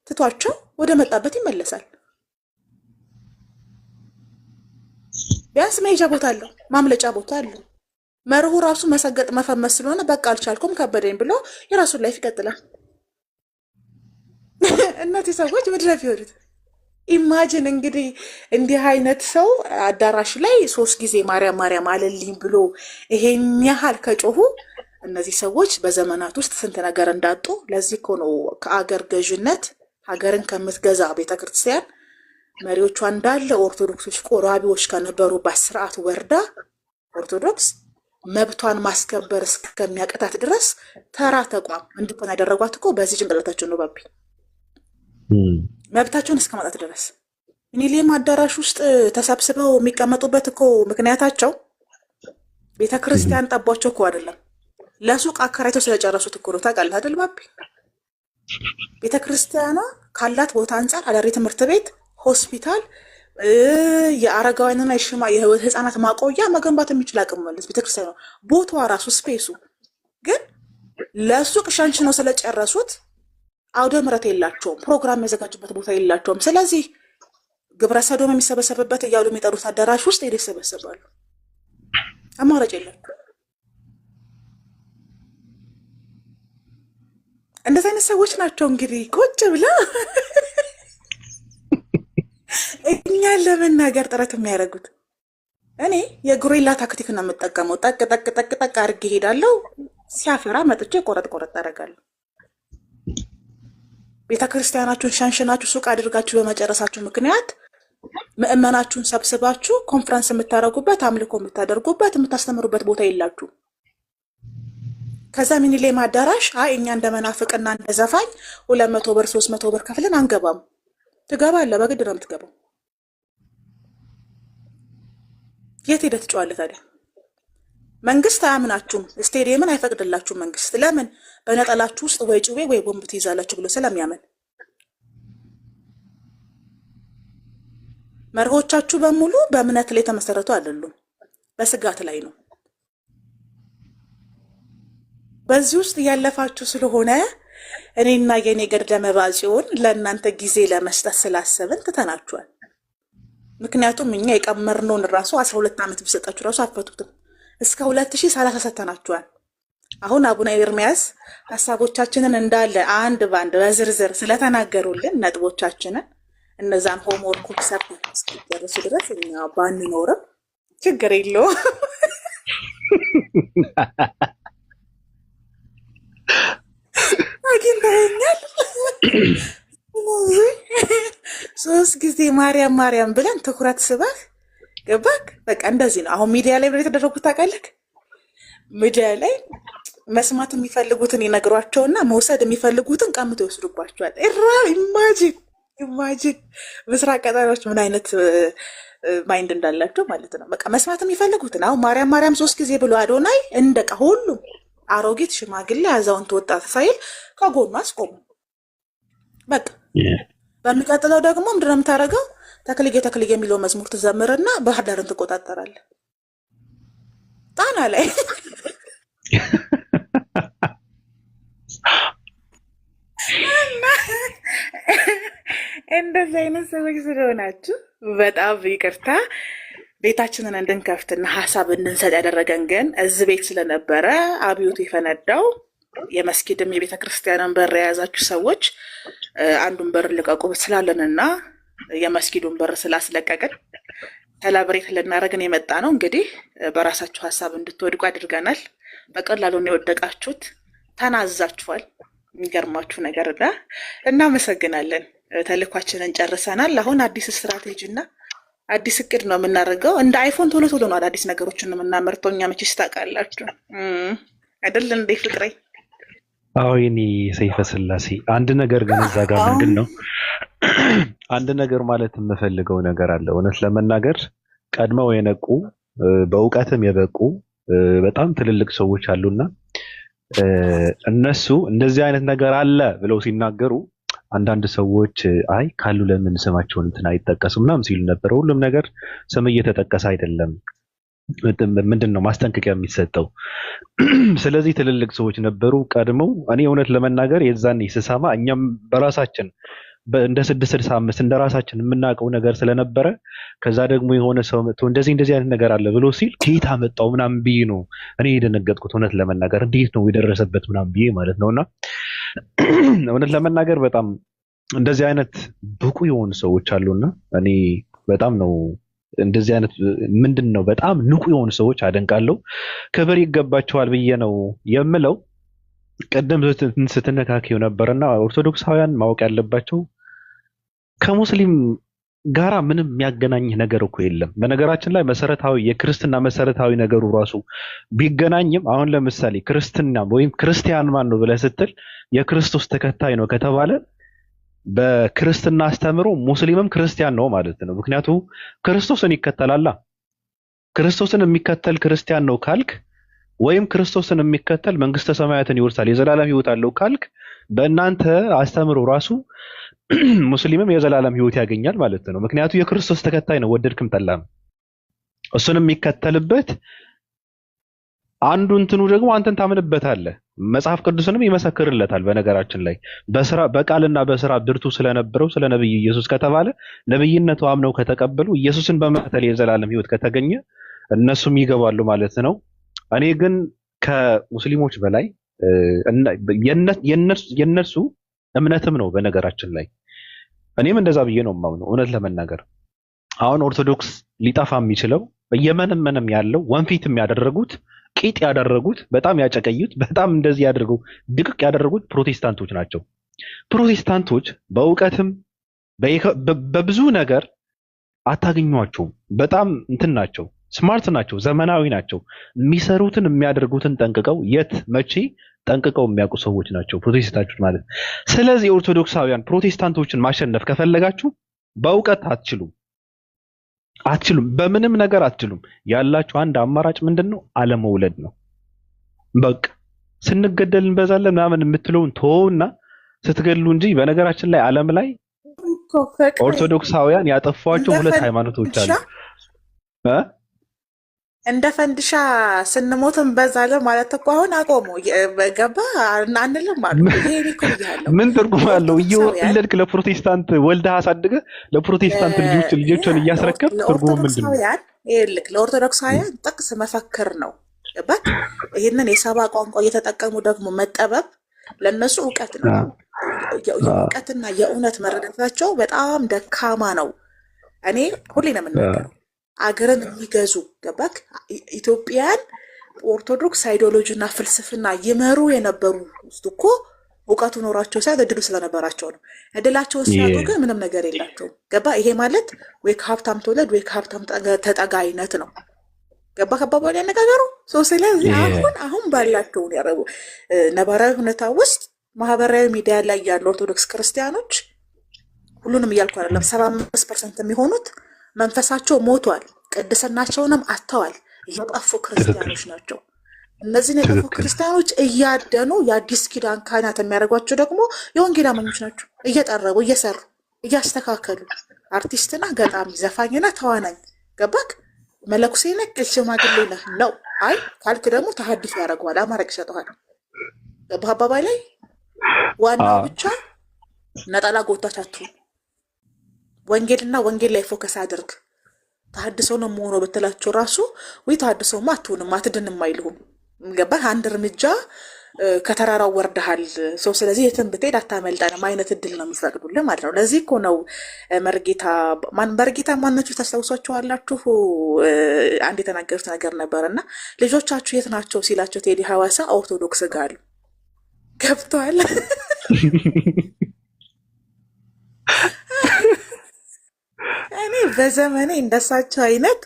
ትቷቸው ወደ መጣበት ይመለሳል። ቢያንስ መሄጃ ቦታ አለው፣ ማምለጫ ቦታ አለው። መርሁ ራሱ መሰገጥ መፈመስ ስለሆነ በቃ አልቻልኩም ከበደኝ ብሎ የራሱን ላይፍ ይቀጥላል። እነዚህ ሰዎች ምድረፍ ይወዱት። ኢማጂን እንግዲህ እንዲህ አይነት ሰው አዳራሽ ላይ 3 ጊዜ ማርያም ማርያም አለልኝ ብሎ ይሄን ያህል ከጮሁ እነዚህ ሰዎች በዘመናት ውስጥ ስንት ነገር እንዳጡ። ለዚህ እኮ ነው ከአገር ገዥነት ሀገርን ከምትገዛ ቤተክርስቲያን መሪዎቿ እንዳለ ኦርቶዶክሶች ቆራቢዎች ከነበሩባት ስርዓት ወርዳ ኦርቶዶክስ መብቷን ማስከበር እስከሚያቀታት ድረስ ተራ ተቋም እንድትሆን ያደረጓት እኮ በዚህ ጭንቅላታቸው ነው። ባቢ መብታቸውን እስከማጣት ድረስ ሚሊኒየም አዳራሽ ውስጥ ተሰብስበው የሚቀመጡበት እኮ ምክንያታቸው ቤተክርስቲያን ጠቧቸው እኮ አይደለም፣ ለሱቅ አከራይተው ስለጨረሱት እኮ ነው። ታውቃለህ አይደል ባቢ? ቤተክርስቲያኗ ካላት ቦታ አንጻር አዳሪ ትምህርት ቤት፣ ሆስፒታል፣ የአረጋውያንና የህፃናት ማቆያ መገንባት የሚችል አቅም መለስ ቤተክርስቲያኗ ቦታዋ ራሱ ስፔሱ ግን ለሱቅ ሻንች ነው ስለጨረሱት። አውደ ምሕረት የላቸውም፣ ፕሮግራም የሚያዘጋጁበት ቦታ የላቸውም። ስለዚህ ግብረ ሰዶም የሚሰበሰብበት እያሉ የሚጠሩት አዳራሽ ውስጥ ሄደው ይሰበሰባሉ። አማራጭ የላቸው። እንደዚህ አይነት ሰዎች ናቸው እንግዲህ ቁጭ ብላ እኛን ለመናገር ጥረት የሚያደርጉት። እኔ የጉሬላ ታክቲክ ነው የምጠቀመው። ጠቅ ጠቅ ጠቅ ጠቅ አድርጌ ሄዳለሁ። ሲያፈራ መጥቼ ቆረጥ ቆረጥ አደርጋለሁ። ቤተ ክርስቲያናችሁን ሻንሽናችሁ ሱቅ አድርጋችሁ በመጨረሳችሁ ምክንያት ምእመናችሁን ሰብስባችሁ ኮንፈረንስ የምታደርጉበት፣ አምልኮ የምታደርጉበት፣ የምታስተምሩበት ቦታ የላችሁ። ከዛ ሚኒሌም አዳራሽ እኛ እንደ መናፍቅና እንደ ዘፋኝ 200 ብር 300 ብር ከፍለን አንገባም። ትገባለህ፣ በግድ ነው የምትገባው። የት ሄደህ ትጮዋለህ ታዲያ? መንግስት አያምናችሁም፣ ስቴዲየምን አይፈቅድላችሁም መንግስት። ለምን? በነጠላችሁ ውስጥ ወይ ጩቤ ወይ ቦምብ ትይዛላችሁ ብሎ ስለሚያምን። መርሆቻችሁ በሙሉ በእምነት ላይ የተመሰረቱ አይደሉም፣ በስጋት ላይ ነው። በዚህ ውስጥ ያለፋችሁ ስለሆነ እኔና የኔ ገድለ መባጽዮን ለእናንተ ጊዜ ለመስጠት ስላሰብን ትተናችኋል። ምክንያቱም እኛ የቀመርነውን ራሱ 12 ዓመት ቢሰጣችሁ ራሱ አፈቱትም። እስከ 2030 ሰተናችኋል። አሁን አቡነ ኤርሚያስ ሀሳቦቻችንን እንዳለ አንድ ባንድ በዝርዝር ስለተናገሩልን ነጥቦቻችንን እነዛን ሆምወርኮች ሰርተን እስኪጨርሱ ድረስ እኛ ባንኖርም ችግር የለውም። አግኝተኸኛል። 3 ጊዜ ማርያም ማርያም ብለን ትኩረት ስበህ ገባክ። በቃ እንደዚህ ነው። አሁን ሚዲያ ላይ ብለ የተደረጉት ታውቃለህ። ሚዲያ ላይ መስማት የሚፈልጉትን ይነግሯቸውና መውሰድ የሚፈልጉትን ቀምቶ ይወስዱባቸዋል። ኢማጂን ምስራቅ ቀጠናዎች ምን አይነት ማይንድ እንዳላቸው ማለት ነው። በቃ መስማት የሚፈልጉትን አሁን ማርያም ማርያም 3 ጊዜ ብሎ አዶናይ እንደቃ ሁሉም አሮጊት፣ ሽማግሌ፣ አዛውንት፣ ወጣት ሳይል ከጎኑ አስቆሙ። በቃ በሚቀጥለው ደግሞ ምንድነው የምታደርገው? ተክልዬ የሚለው መዝሙር ትዘምርና ባህር ዳርን ትቆጣጠራለህ። ጣና ላይ እንደዚህ አይነት ሰዎች ስለሆናችሁ በጣም ይቅርታ። ቤታችንን እንድንከፍትና ሀሳብ እንድንሰጥ ያደረገን ግን እዚህ ቤት ስለነበረ አብዮቱ የፈነዳው የመስጊድም የቤተ ክርስቲያንን በር የያዛችሁ ሰዎች አንዱን በር ልቀቁ ስላለንና የመስጊዱን በር ስላስለቀቅን ሰላብሬት ልናደርግን የመጣ ነው። እንግዲህ በራሳችሁ ሀሳብ እንድትወድቁ አድርገናል። በቀላሉ ነው የወደቃችሁት፣ ተናዛችኋል። የሚገርማችሁ ነገር እና እናመሰግናለን። ተልኳችንን ጨርሰናል። አሁን አዲስ ስትራቴጂ እና አዲስ እቅድ ነው የምናደርገው። እንደ አይፎን ቶሎ ቶሎ ነው አዳዲስ ነገሮችን የምናመርተው። እኛ መቼስ ታውቃላችሁ አይደል እንዴ ፍቅሬ? አዎ የኔ ሰይፈ ስላሴ፣ አንድ ነገር ግን እዛ ጋር ምንድን ነው አንድ ነገር ማለት የምፈልገው ነገር አለ። እውነት ለመናገር ቀድመው የነቁ በእውቀትም የበቁ በጣም ትልልቅ ሰዎች አሉና እነሱ እንደዚህ አይነት ነገር አለ ብለው ሲናገሩ አንዳንድ ሰዎች አይ ካሉ ለምን ስማቸውን እንትን አይጠቀሱም ምናምን ሲሉ ነበር። ሁሉም ነገር ስም እየተጠቀሰ አይደለም፣ ምንድን ነው ማስጠንቀቂያ የሚሰጠው። ስለዚህ ትልልቅ ሰዎች ነበሩ ቀድመው። እኔ እውነት ለመናገር የዛኔ ስሰማ እኛም በራሳችን እንደ 665 እንደ ራሳችን የምናውቀው ነገር ስለነበረ ከዛ ደግሞ የሆነ ሰው መጥቶ እንደዚህ አይነት ነገር አለ ብሎ ሲል ከየት አመጣው ምናምን ብዬ ነው እኔ የደነገጥኩት። እውነት ለመናገር እንዴት ነው የደረሰበት ምናምን ብዬ ማለት ነውና እውነት ለመናገር በጣም እንደዚህ አይነት ብቁ የሆኑ ሰዎች አሉና እኔ በጣም ነው እንደዚህ አይነት ምንድን ነው በጣም ንቁ የሆኑ ሰዎች አደንቃለሁ። ክብር ይገባቸዋል ብዬ ነው የምለው። ቀደም ስትነካከው ነበርና ኦርቶዶክሳውያን ማወቅ ያለባቸው ከሙስሊም ጋራ ምንም የሚያገናኝ ነገር እኮ የለም። በነገራችን ላይ መሰረታዊ የክርስትና መሰረታዊ ነገሩ ራሱ ቢገናኝም አሁን ለምሳሌ ክርስትና ወይም ክርስቲያን ማን ነው ብለህ ስትል የክርስቶስ ተከታይ ነው ከተባለ በክርስትና አስተምሮ ሙስሊምም ክርስቲያን ነው ማለት ነው። ምክንያቱም ክርስቶስን ይከተላላ። ክርስቶስን የሚከተል ክርስቲያን ነው ካልክ ወይም ክርስቶስን የሚከተል መንግስተ ሰማያትን ይወርሳል የዘላለም ህይወት አለው ካልክ በእናንተ አስተምሮ ራሱ ሙስሊምም የዘላለም ህይወት ያገኛል ማለት ነው። ምክንያቱም የክርስቶስ ተከታይ ነው ወደድክም ጠላም። እሱን የሚከተልበት አንዱ እንትኑ ደግሞ አንተን ታምንበታለህ፣ መጽሐፍ ቅዱስንም ይመሰክርለታል። በነገራችን ላይ በስራ በቃልና በስራ ብርቱ ስለነበረው ስለ ነብዩ ኢየሱስ ከተባለ ነብይነቱ አምነው ከተቀበሉ ኢየሱስን በመከተል የዘላለም ሕይወት ከተገኘ እነሱም ይገባሉ ማለት ነው። እኔ ግን ከሙስሊሞች በላይ የነሱ እምነትም ነው። በነገራችን ላይ እኔም እንደዛ ብዬ ነው የማምነው እውነት ለመናገር አሁን ኦርቶዶክስ ሊጠፋ የሚችለው እየመነመነም ያለው ወንፊትም ያደረጉት ቂጥ ያደረጉት በጣም ያጨቀዩት በጣም እንደዚህ ያደርገው ድቅቅ ያደረጉት ፕሮቴስታንቶች ናቸው። ፕሮቴስታንቶች በእውቀትም በብዙ ነገር አታገኟቸውም። በጣም እንትን ናቸው፣ ስማርት ናቸው፣ ዘመናዊ ናቸው። የሚሰሩትን የሚያደርጉትን ጠንቅቀው የት መቼ ጠንቅቀው የሚያውቁ ሰዎች ናቸው ፕሮቴስታንቶች ማለት። ስለዚህ ኦርቶዶክሳውያን ፕሮቴስታንቶችን ማሸነፍ ከፈለጋችሁ በእውቀት አትችሉም፣ በምንም ነገር አትችሉም። ያላችሁ አንድ አማራጭ ምንድነው? አለመውለድ ነው። በቃ ስንገደል እንበዛለን ምናምን የምትለውን ተወውና ስትገድሉ እንጂ በነገራችን ላይ ዓለም ላይ ኦርቶዶክሳውያን ያጠፏቸው ሁለት ሃይማኖቶች አሉ። እንደ ፈንድሻ ስንሞት እንበዛለን ማለት እኮ አሁን አቆሙ ገባ አንልም አሉ። ምን ትርጉም አለው? እየወለድክ ለፕሮቴስታንት ወልደህ አሳድገህ ለፕሮቴስታንት ልጆችን እያስረከብ ትርጉሙ ምንድን ነው? ይልክ ለኦርቶዶክሳውያን ጥቅስ መፈክር ነው። ገባ? ይህንን የሰባ ቋንቋ እየተጠቀሙ ደግሞ መጠበብ ለነሱ እውቀት ነው። የእውቀትና የእውነት መረዳታቸው በጣም ደካማ ነው። እኔ ሁሌ ነው የምናገረው አገርን የሚገዙ ገባክ ኢትዮጵያን ኦርቶዶክስ አይዲዮሎጂና ፍልስፍና ይመሩ የነበሩ ውስጥ እኮ እውቀቱ ኖራቸው ሳይሆን እድሉ ስለነበራቸው ነው። እድላቸው ሲያጡ ግን ምንም ነገር የላቸውም። ገባ? ይሄ ማለት ወይ ከሀብታም ተወለድ ወይ ከሀብታም ተጠጋ አይነት ነው። ገባ? ከባባል ያነጋገሩ ስለዚህ አሁን ባላቸውን ያረቡ ነባራዊ ሁኔታ ውስጥ ማህበራዊ ሚዲያ ላይ ያሉ ኦርቶዶክስ ክርስቲያኖች ሁሉንም እያልኩ አይደለም፣ 75% የሚሆኑት መንፈሳቸው ሞቷል፣ ቅድስናቸውንም አጥተዋል። የጠፉ ክርስቲያኖች ናቸው። እነዚህን የጠፉ ክርስቲያኖች እያደኑ የአዲስ ኪዳን ካህናት የሚያደርጓቸው ደግሞ የወንጌል አማኞች ናቸው። እየጠረቡ እየሰሩ እያስተካከሉ አርቲስትና ገጣሚ ዘፋኝና ተዋናኝ ገባክ? መለኩሴ ነህ ሽማግሌ ነህ ነው። አይ ካልክ ደግሞ ተሐድሶ ያደርገዋል፣ አማራጭ ይሰጠዋል። ገባህ አባባይ ላይ ዋናው ብቻ ነጠላ ጎታች አትሁን። ወንጌልና ወንጌል ላይ ፎከስ አድርግ። ተሐድሶ ነው መሆኑ በተላቸው ራሱ ወይ ተሐድሶማ አትሆንም አትድንም አይልሁም። ገባህ? አንድ እርምጃ ከተራራው ወርደሃል ሰው። ስለዚህ የትም ብትሄድ አታመልጠንም አይነት እድል ነው የሚፈቅዱልህ ማለት ነው። ለዚህ እኮ ነው መርጌታ ማናችሁ ታስታውሷቸዋላችሁ? አንድ የተናገሩት ነገር ነበርና ልጆቻችሁ የት ናቸው ሲላቸው ቴዲ ሐዋሳ ኦርቶዶክስ ጋር ገብተዋል። እኔ በዘመኔ እንደሳቸው አይነት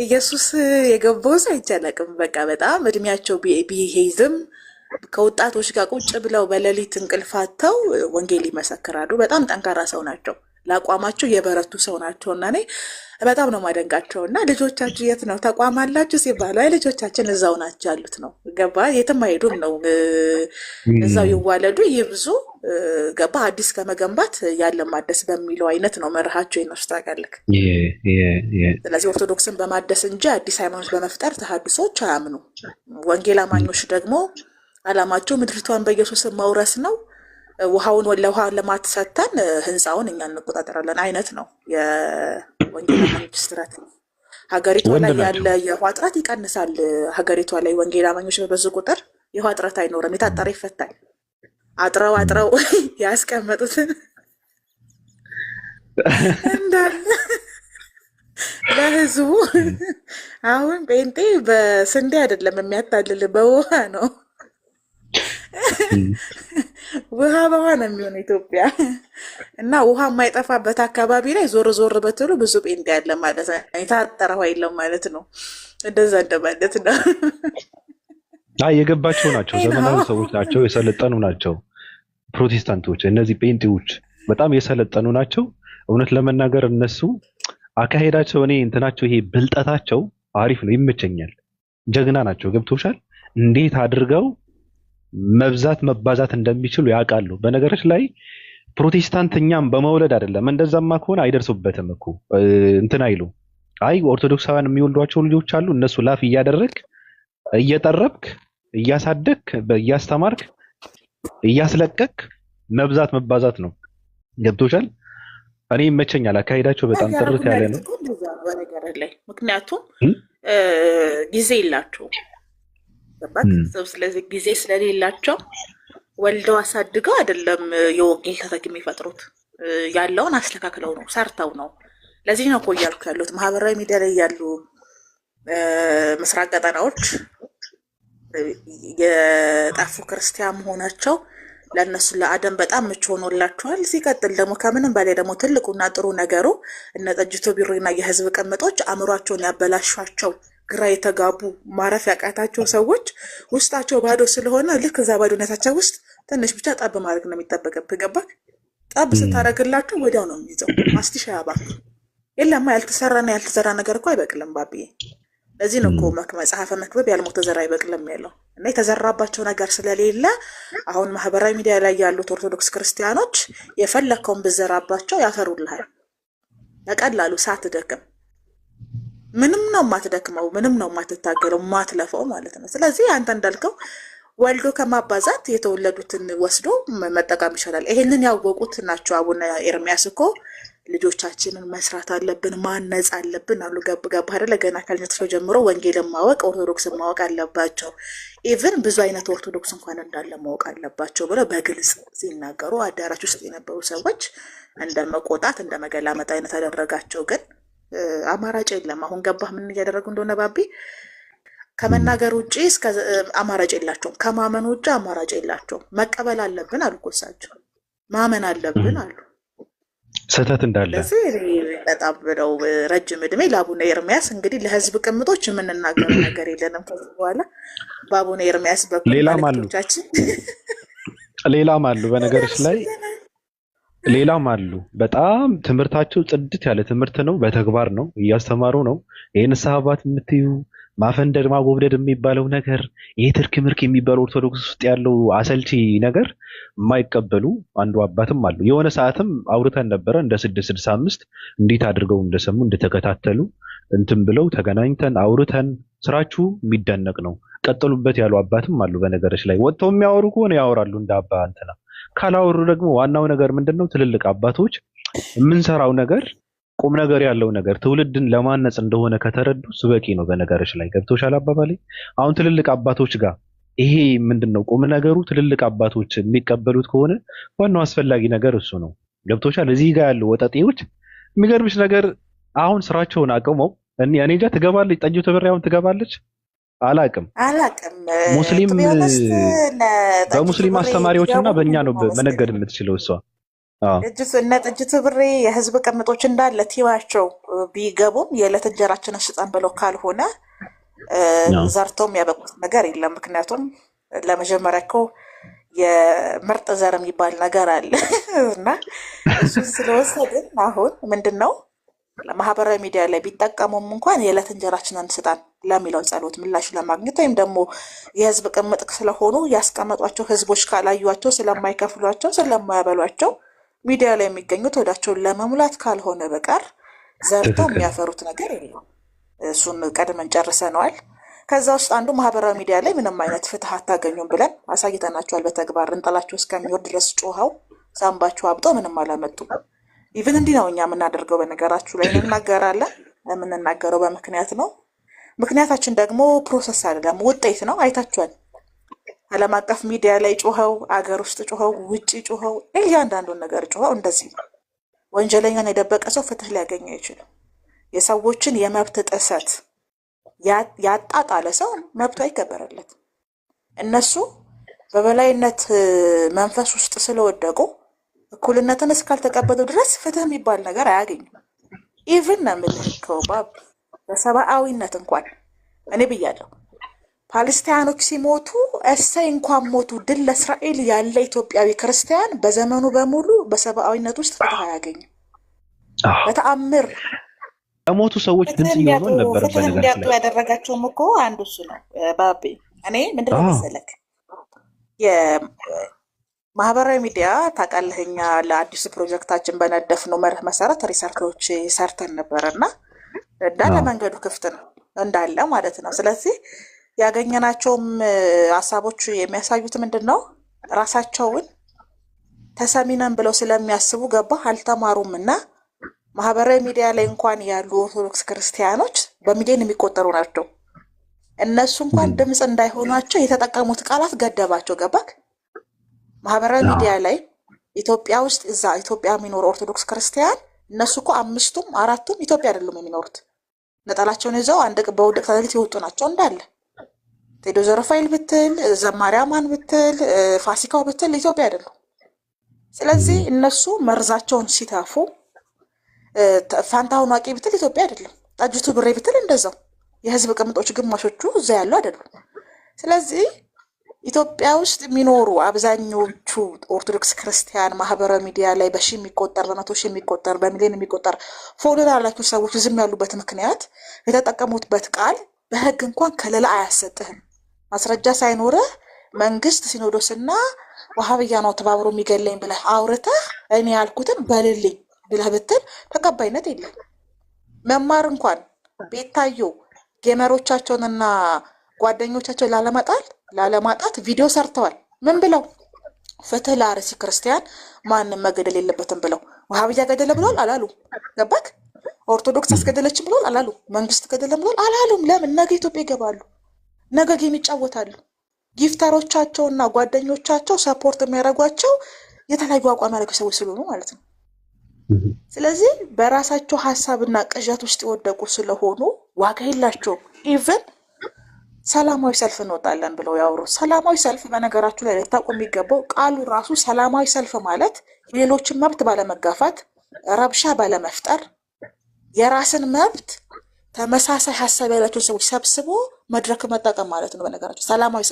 ኢየሱስ የገባው ሰው አይቻለቅም። በቃ በጣም እድሜያቸው ቢሄዝም ከወጣቶች ጋር ቁጭ ብለው በሌሊት እንቅልፋተው ወንጌል ይመሰክራሉ። በጣም ጠንካራ ሰው ናቸው። ለአቋማቸው የበረቱ ሰው ናቸው እና እኔ በጣም ነው ማደንቃቸው። እና ልጆቻችሁ የት ነው ተቋም አላችሁ ሲባሉ አይ ልጆቻችን እዛው ናቸው ያሉት ነው። ገባ? የትም አይሄዱም ነው፣ እዛው ይዋለዱ ይብዙ። ገባ? አዲስ ከመገንባት ያለ ማደስ በሚለው አይነት ነው መርሃቸው ይነሱ ታውቃለህ። ስለዚህ ኦርቶዶክስን በማደስ እንጂ አዲስ ሃይማኖት በመፍጠር ተሐድሶች አያምኑ። ወንጌል አማኞች ደግሞ አላማቸው ምድሪቷን በኢየሱስ ማውረስ ነው። ውሃውን ለውሃ ለማትሰተን ህንፃውን እኛ እንቆጣጠራለን አይነት ነው የወንጌል አማኞች ስትራት። ሀገሪቷ ላይ ያለ የውሃ እጥረት ይቀንሳል። ሀገሪቷ ላይ ወንጌል አማኞች በበዙ ቁጥር የውሃ እጥረት አይኖርም። የታጠረ ይፈታል። አጥረው ያስቀመጡትን እንዳለ ለህዝቡ። አሁን ጴንጤ በስንዴ አይደለም የሚያታልል በውሃ ነው። ውሃ በውሃ ነው የሚሆነው ኢትዮጵያ። እና ውሃ የማይጠፋበት አካባቢ ላይ ዞር ዞር በትሉ ብዙ ጴንጤ ያለ ማለት ነው። የታጠረ ውሃ የለም ማለት ነው። እንደዛ እንደማለት ነው። የገባቸው ናቸው። ዘመናዊ ሰዎች ናቸው። የሰለጠኑ ናቸው። ፕሮቴስታንቶች እነዚህ ጴንጤዎች በጣም የሰለጠኑ ናቸው። እውነት ለመናገር እነሱ አካሄዳቸው እኔ እንትናቸው ይሄ ብልጠታቸው አሪፍ ነው፣ ይመቸኛል። ጀግና ናቸው። ገብቶሻል? እንዴት አድርገው መብዛት መባዛት እንደሚችሉ ያውቃሉ። በነገሮች ላይ ፕሮቴስታንት እኛም በመውለድ አይደለም። እንደዛማ ከሆነ አይደርሱበትም እኮ እንትን አይሉ። አይ ኦርቶዶክሳውያን የሚወልዷቸው ልጆች አሉ። እነሱ ላፍ እያደረግ እየጠረብክ እያሳደግክ እያስተማርክ እያስለቀክ መብዛት መባዛት ነው። ገብቶሻል? እኔ ይመቸኛል። አካሄዳቸው በጣም ጥርት ያለ ነው። በነገር ላይ ምክንያቱም ጊዜ የላቸውም። ስለዚህ ጊዜ ስለሌላቸው ወልደው አሳድገው አይደለም የወንጌል ተተኪ የሚፈጥሩት፣ ያለውን አስተካክለው ነው ሰርተው ነው። ለዚህ ነው እኮ እያልኩ ያሉት ማህበራዊ ሚዲያ ላይ ያሉ ምስራቅ ቀጠናዎች የጠፉ ክርስቲያን መሆናቸው ለእነሱ ለአደም በጣም ምቹ ሆኖላቸዋል። ሲቀጥል ደግሞ ከምንም በላይ ደግሞ ትልቁና ጥሩ ነገሩ እነ ጠጅቶ ቢሮና የህዝብ ቅምጦች አእምሯቸውን ያበላሿቸው ግራ የተጋቡ ማረፍ ያቃታቸው ሰዎች ውስጣቸው ባዶ ስለሆነ ልክ እዛ ባዶነታቸው ውስጥ ትንሽ ብቻ ጠብ ማድረግ ነው የሚጠበቅብህ። ገባህ? ጠብ ስታደርግላቸው ወዲያው ነው የሚይዘው። ማስቲሻ ያባክ የለማ ያልተሰራና ያልተዘራ ነገር እኮ አይበቅልም ባብዬ። ለዚህ ነው እኮ መጽሐፈ መክብብ ያልሞተ ዘር አይበቅልም ያለው እና የተዘራባቸው ነገር ስለሌለ አሁን ማህበራዊ ሚዲያ ላይ ያሉት ኦርቶዶክስ ክርስቲያኖች የፈለከውን ብዘራባቸው ያፈሩልሃል በቀላሉ ሳትደክም። ምንም ነው የማትደክመው፣ ምንም ነው የማትታገለው፣ የማትለፈው ማለት ነው። ስለዚህ አንተ እንዳልከው ወልዶ ከማባዛት የተወለዱትን ወስዶ መጠቀም ይችላል። ይሄንን ያወቁት ናቸው። አቡነ ኤርሚያስ እኮ ልጆቻችንን መስራት አለብን፣ ማነጽ አለብን አሉ። ገብ አይደለ? ገና ከልጅነታቸው ጀምሮ ወንጌልን ማወቅ፣ ኦርቶዶክስን ማወቅ አለባቸው። ኢቭን ብዙ አይነት ኦርቶዶክስ እንኳን እንዳለ ማወቅ አለባቸው ብለው በግልጽ ሲናገሩ አዳራሽ ውስጥ የነበሩ ሰዎች እንደ መቆጣት እንደ መገላመጥ አይነት ያደረጋቸው። ግን አማራጭ የለም። አሁን ገባህ ምን እያደረጉ እንደሆነ ባቢ? ከመናገር ውጭ እስከ አማራጭ የላቸውም። ከማመን ውጭ አማራጭ የላቸውም። መቀበል አለብን አሉ እኮ እሳቸው፣ ማመን አለብን አሉ። ስህተት እንዳለ በጣም ብለው ረጅም እድሜ ለአቡነ ኤርሚያስ። እንግዲህ ለህዝብ ቅምጦች የምንናገረው ነገር የለንም ከዚህ በኋላ። በአቡነ ኤርሚያስ በኩል ሌላም አሉ በነገሮች ላይ ሌላም አሉ። በጣም ትምህርታቸው ጽድት ያለ ትምህርት ነው። በተግባር ነው እያስተማሩ ነው። ይህን ሰሃባት የምትዩ ማፈንደድ ማጎብደድ የሚባለው ነገር ይሄ ትርክ ምርክ የሚባለው ኦርቶዶክስ ውስጥ ያለው አሰልቺ ነገር የማይቀበሉ አንዱ አባትም አሉ። የሆነ ሰዓትም አውርተን ነበረ እንደ 665 እንዴት አድርገው እንደሰሙ እንደተከታተሉ እንትን ብለው ተገናኝተን አውርተን ስራችሁ የሚደነቅ ነው ቀጥሉበት ያሉ አባትም አሉ። በነገሮች ላይ ወጥተው የሚያወሩ ከሆነ ያወራሉ እንደ አባ እንትና፣ ካላወሩ ደግሞ ዋናው ነገር ምንድነው? ትልልቅ አባቶች የምንሰራው ነገር ቁም ነገር ያለው ነገር ትውልድን ለማነጽ እንደሆነ ከተረዱ ስበቂ ነው። በነገሮች ላይ ገብቶሻል አባባሌ? አሁን ትልልቅ አባቶች ጋር ይሄ ምንድነው ቁም ነገሩ? ትልልቅ አባቶች የሚቀበሉት ከሆነ ዋናው አስፈላጊ ነገር እሱ ነው። ገብቶሻል? እዚህ ጋር ያሉ ወጠጤዎች የሚገርምሽ ነገር አሁን ስራቸውን አቅመው እኔ እንጃ ትገባለች፣ ጠጅቱ ብሬውን ትገባለች አላቅም ሙስሊም በሙስሊም አስተማሪዎችና በእኛ ነው መነገድ የምትችለው እሷ። እነ ጥጅቱ ብሬ የህዝብ ቅምጦች እንዳለ ቲዋቸው ቢገቡም የዕለት እንጀራችንን ስጠን ብለው ካልሆነ ዘርተው የሚያበቁት ነገር የለም። ምክንያቱም ለመጀመሪያ እኮ የምርጥ ዘር የሚባል ነገር አለ እና እሱን ስለወሰድን አሁን ምንድን ነው ማህበራዊ ሚዲያ ላይ ቢጠቀሙም እንኳን የዕለት እንጀራችንን ስጠን ለሚለው ጸሎት ምላሽ ለማግኘት ወይም ደግሞ የህዝብ ቅምጥ ስለሆኑ ያስቀመጧቸው ህዝቦች ካላዩቸው ስለማይከፍሏቸው ስለማያበሏቸው ሚዲያ ላይ የሚገኙት ወዳቸውን ለመሙላት ካልሆነ በቀር ዘርተው የሚያፈሩት ነገር የለም። እሱን ቀድመን ጨርሰነዋል። ከዛ ውስጥ አንዱ ማህበራዊ ሚዲያ ላይ ምንም አይነት ፍትህ አታገኙም ብለን አሳይተናቸዋል። በተግባር እንጠላቸው እስከሚወርድ ድረስ ጮኸው ሳምባቸው አብጦ ምንም አላመጡም። ኢቭን እንዲህ ነው እኛ የምናደርገው። በነገራችሁ ላይ እንናገራለን። የምንናገረው በምክንያት ነው። ምክንያታችን ደግሞ ፕሮሰስ አይደለም፣ ውጤት ነው። አይታችኋል። ዓለም አቀፍ ሚዲያ ላይ ጮኸው፣ አገር ውስጥ ጮኸው፣ ውጭ ጮኸው፣ እያንዳንዱን ነገር ጮኸው። እንደዚህ ነው። ወንጀለኛን የደበቀ ሰው ፍትህ ሊያገኝ አይችልም። የሰዎችን የመብት ጥሰት ያጣጣለ ሰው መብቱ አይከበረለት። እነሱ በበላይነት መንፈስ ውስጥ ስለወደቁ እኩልነትን እስካልተቀበሉ ድረስ ፍትህ የሚባል ነገር አያገኙም። ኢቭን ነው የምልህ ባብ በሰብአዊነት እንኳን እኔ ብያለሁ። ፓለስቲያኖች ሲሞቱ እሰይ እንኳን ሞቱ ድል ለእስራኤል ያለ ኢትዮጵያዊ ክርስቲያን በዘመኑ በሙሉ በሰብአዊነት ውስጥ ፍትህ አያገኝም። በተአምር የሞቱ ሰዎች ድምጽ እየሆኑ ነበር። በነገራችን ላይ ያደረጋቸውም እኮ አንዱ እሱ ነው። ባቤ እኔ ምንድነው መሰለክ የማህበራዊ ሚዲያ ታውቃለህ፣ እኛ ለአዲሱ ፕሮጀክታችን በነደፍነው መርህ መሰረት ሪሰርቾች ሰርተን ነበረና እንዳለ መንገዱ ክፍት ነው እንዳለ ማለት ነው። ስለዚህ ያገኘናቸውም ሀሳቦች የሚያሳዩት ምንድን ነው? ራሳቸውን ተሰሚነን ብለው ስለሚያስቡ ገባ አልተማሩም እና ማህበራዊ ሚዲያ ላይ እንኳን ያሉ ኦርቶዶክስ ክርስቲያኖች በሚሊዮን የሚቆጠሩ ናቸው። እነሱ እንኳን ድምፅ እንዳይሆኗቸው የተጠቀሙት ቃላት ገደባቸው። ገባክ? ማህበራዊ ሚዲያ ላይ ኢትዮጵያ ውስጥ እዛ ኢትዮጵያ የሚኖሩ ኦርቶዶክስ ክርስቲያን እነሱ እኮ 5ቱም 4ቱም ኢትዮጵያ አይደሉም የሚኖሩት። ነጠላቸውን ይዘው አንድ በውድቅ ተሌሊት የወጡ ናቸው እንዳለ። ቴዶ ዘረፋይል ብትል፣ ዘማሪያማን ብትል፣ ፋሲካው ብትል ኢትዮጵያ አይደሉም። ስለዚህ እነሱ መርዛቸውን ሲታፉ ፋንታሁን ዋቂ ብትል ኢትዮጵያ አይደለም። ጠጅቱ ብሬ ብትል እንደዛው የህዝብ ቅምጦች ግማሾቹ እዛ ያሉ አይደሉም። ስለዚህ ኢትዮጵያ ውስጥ የሚኖሩ አብዛኞቹ ኦርቶዶክስ ክርስቲያን ማህበራዊ ሚዲያ ላይ በሺ የሚቆጠር በመቶ ሺህ የሚቆጠር በሚሊዮን የሚቆጠር ፎሎወር ያላቸው ሰዎች ዝም ያሉበት ምክንያት የተጠቀሙበት ቃል በህግ እንኳን ከለላ አያሰጥህም። ማስረጃ ሳይኖርህ መንግስት ሲኖዶስና ወሃብያ ነው ተባብሮ የሚገለኝ ብለህ አውርተህ እኔ ያልኩትን በልልኝ ብለህ ብትል ተቀባይነት የለም። መማር እንኳን ቤታዮ ጌመሮቻቸውንና ጓደኞቻቸውን ላለማጣት ቪዲዮ ሰርተዋል። ምን ብለው? ፍትህ ለአርሲ ክርስቲያን ማንም መገደል የለበትም ብለው። ወሃብያ ገደለ ብለዋል አላሉ? ገባክ? ኦርቶዶክስ አስገደለችም ብለዋል አላሉ? መንግስት ገደለ ብለዋል አላሉም? ለምን? ነገ ኢትዮጵያ ይገባሉ፣ ነገ ጌም ይጫወታሉ። ጊፍተሮቻቸውና ጓደኞቻቸው ሰፖርት የሚያደርጓቸው የተለያዩ አቋም ያደረጉ ሰዎች ስለሆኑ ማለት ነው። ስለዚህ በራሳቸው ሀሳብና ቅዠት ውስጥ የወደቁ ስለሆኑ ዋጋ የላቸውም። ኢቨን ሰላማዊ ሰልፍ እንወጣለን ብለው ያወሩ። ሰላማዊ ሰልፍ በነገራችሁ ላይ ልታውቁ የሚገባው ቃሉ ራሱ ሰላማዊ ሰልፍ ማለት ሌሎችን መብት ባለመጋፋት፣ ረብሻ ባለመፍጠር፣ የራስን መብት ተመሳሳይ ሀሳብ ያላቸው ሰዎች ሰብስቦ መድረክ መጠቀም ማለት ነው። በነገራችሁ ሰላማዊ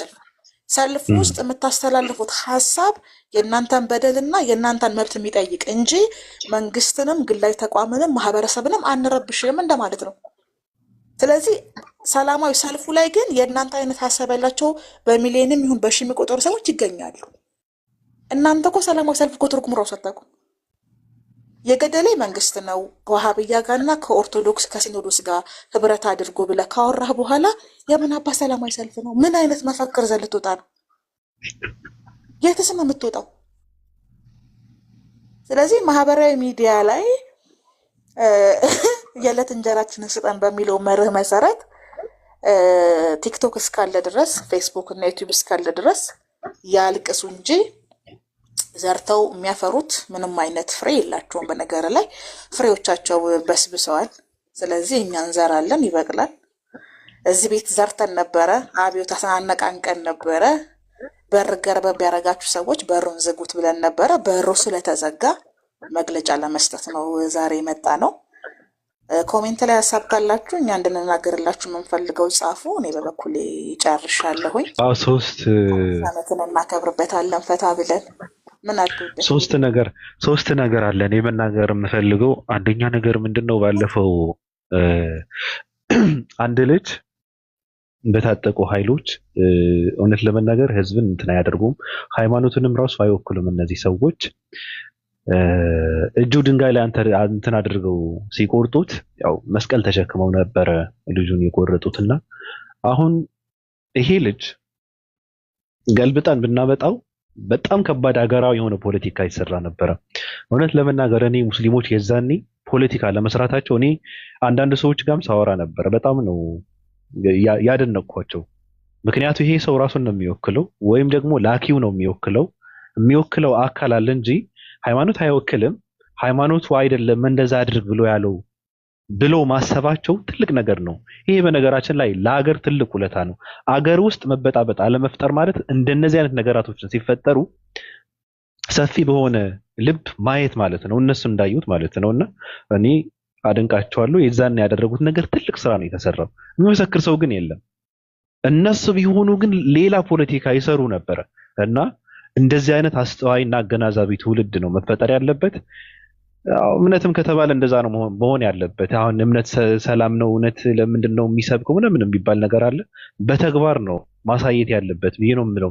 ሰልፍ ውስጥ የምታስተላልፉት ሀሳብ የእናንተን በደልና የእናንተን መብት የሚጠይቅ እንጂ መንግስትንም ግላዊ ተቋምንም ማህበረሰብንም አንረብሽም እንደማለት ነው። ስለዚህ ሰላማዊ ሰልፉ ላይ ግን የእናንተ አይነት ሀሳብ ያላቸው በሚሊዮንም ይሁን በሺ የሚቆጠሩ ሰዎች ይገኛሉ። እናንተ እኮ ሰላማዊ ሰልፍ እኮ ትርጉም ራሱ አታውቁም። የገደለኝ መንግስት ነው ከወሃብያ ጋርና ከኦርቶዶክስ ከሲኖዶስ ጋር ህብረት አድርጎ ብለህ ካወራህ በኋላ የምን አባ ሰላማዊ ሰልፍ ነው? ምን አይነት መፈክር ዘል ትወጣ ነው? የትስ ነው የምትወጣው? ስለዚህ ማህበራዊ ሚዲያ ላይ የዕለት እንጀራችንን ስጠን በሚለው መርህ መሰረት ቲክቶክ እስካለ ድረስ ፌስቡክ እና ዩቲዩብ እስካለ ድረስ ያልቅሱ እንጂ ዘርተው የሚያፈሩት ምንም አይነት ፍሬ የላቸውም። በነገር ላይ ፍሬዎቻቸው በስብሰዋል። ስለዚህ እኛ እንዘራለን፣ ይበቅላል። እዚህ ቤት ዘርተን ነበረ፣ አብዮት አነቃንቀን ነበረ። በር ገርበብ ያደረጋችሁ ሰዎች በሩን ዝጉት ብለን ነበረ። በሩ ስለተዘጋ መግለጫ ለመስጠት ነው ዛሬ የመጣ ነው። ኮሜንት ላይ ሀሳብ ካላችሁ እኛ እንድንናገርላችሁ የምንፈልገው ጻፉ። እኔ በበኩሌ ጨርሻለሁኝ። ሶስት ዓመትን እናከብርበታለን ፈታ ብለን። ምን አልኩት? ሶስት ነገር አለ እኔ መናገር የምፈልገው። አንደኛ ነገር ምንድነው፣ ባለፈው አንድ ልጅ በታጠቁ ኃይሎች እውነት ለመናገር ህዝብን እንትን አያደርጉም፣ ሃይማኖትንም ራሱ አይወክሉም። እነዚህ ሰዎች እጁ ድንጋይ ላይ እንትን አድርገው ሲቆርጡት ያው መስቀል ተሸክመው ነበረ ልጁን የቆረጡትና አሁን ይሄ ልጅ ገልብጠን ብናመጣው በጣም ከባድ ሀገራዊ የሆነ ፖለቲካ ይሰራ ነበረ። እውነት ለመናገር እኔ ሙስሊሞች የዛኔ ፖለቲካ ለመስራታቸው እኔ አንዳንድ ሰዎች ጋርም ሳወራ ነበረ። በጣም ነው ያደነቅኳቸው። ምክንያቱ ይሄ ሰው ራሱን ነው የሚወክለው ወይም ደግሞ ላኪው ነው የሚወክለው አካል አለ እንጂ ሃይማኖት አይወክልም። ሃይማኖቱ አይደለም እንደዛ አድርግ ብሎ ያለው ብሎ ማሰባቸው ትልቅ ነገር ነው። ይሄ በነገራችን ላይ ለሀገር ትልቅ ውለታ ነው። አገር ውስጥ መበጣበጥ አለመፍጠር ማለት እንደነዚህ አይነት ነገራቶችን ሲፈጠሩ ሰፊ በሆነ ልብ ማየት ማለት ነው፣ እነሱ እንዳዩት ማለት ነውና እኔ አደንቃቸዋለሁ። የዛን ያደረጉት ነገር ትልቅ ስራ ነው የተሰራው። የሚመሰክር ሰው ግን የለም። እነሱ ቢሆኑ ግን ሌላ ፖለቲካ ይሰሩ ነበር እና እንደዚህ አይነት አስተዋይና አገናዛቢ ትውልድ ነው መፈጠር ያለበት። እምነትም ከተባለ እንደዛ ነው መሆን ያለበት። አሁን እምነት ሰላም ነው፣ እውነት ለምንድን ነው የሚሰብከው ምንም የሚባል ነገር አለ? በተግባር ነው ማሳየት ያለበት ብዬ ነው የምለው።